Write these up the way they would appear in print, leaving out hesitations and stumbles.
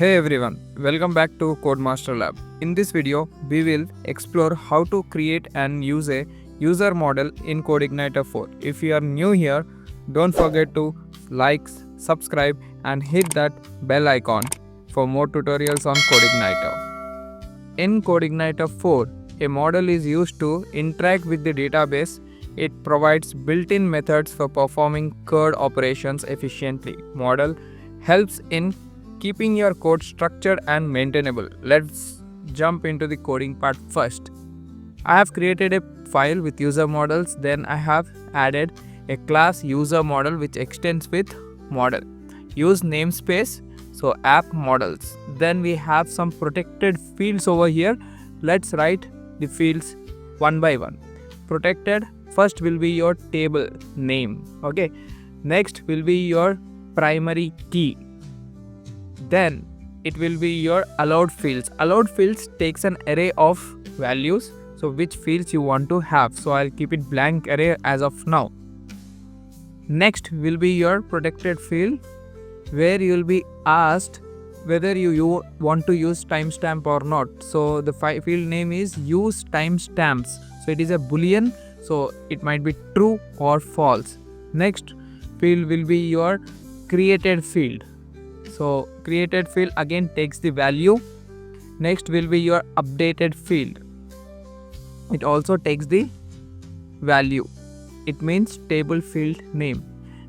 Hey everyone, welcome back to CodeMaster Lab. In this video, we will explore how to create and use a user model in CodeIgniter 4. If you are new here, don't forget to like, subscribe and hit that bell icon for more tutorials on CodeIgniter. In CodeIgniter 4, a model is used to interact with the database. It provides built-in methods for performing code operations efficiently. Model helps in keeping your code structured and maintainable. Let's jump into the coding part first. I have created a file with user models, then I have added a class user model which extends with model. Use namespace, so app models. Then we have some protected fields over here. Let's write the fields one by one. Protected, first will be your table name. Okay. Next will be your primary key. Then it will be your allowed fields. Allowed fields takes an array of values. So which fields you want to have. So I'll keep it blank array as of now. Next will be your protected field where you will be asked whether you want to use timestamp or not. So the field name is use timestamps. So it is a boolean. So it might be true or false. Next field will be your created field. So created field again takes the value. Next will be your updated field. It also takes the value. It means table field name.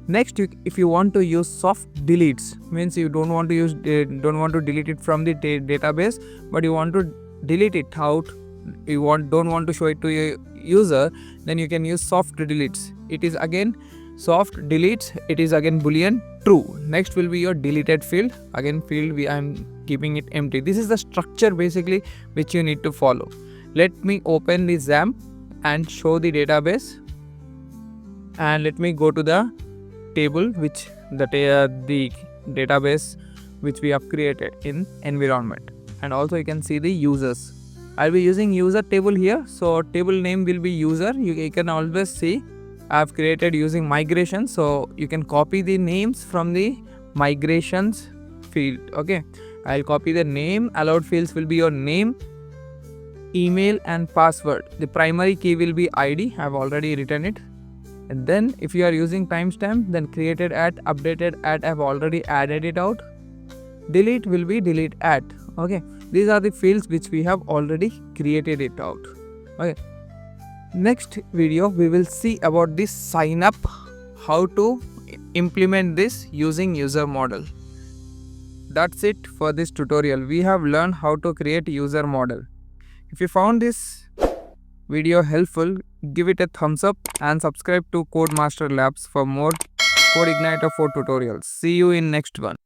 Next, if you want to use soft deletes, means you don't want to delete it from the database, but you want to delete it out. Don't want to show it to your user, then you can use soft deletes. It is again soft deletes. It is again boolean true. Next will be your deleted field. Again field I am keeping it empty. This is the structure basically which you need to follow. Let me open the XAMPP and show the database. And let me go to the table which the database which we have created in environment. And also you can see the users. I'll be using user table here. So table name will be user. You can always see I have created using migration. So you can copy the names from the migrations field. Okay. I'll copy the name. Allowed fields will be your name, email and password. The primary key will be ID. I have already written it. And then if you are using timestamp, then created at, updated at, I have already added it out. Delete will be delete at. Okay. These are the fields which we have already created it out. Okay. Next video we will see about this sign up, how to implement this using user model. That's it for this tutorial. We have learned how to create user model. If you found this video helpful, give it a thumbs up and subscribe to CodeMaster Labs for more CodeIgniter 4 tutorials. See you in next one.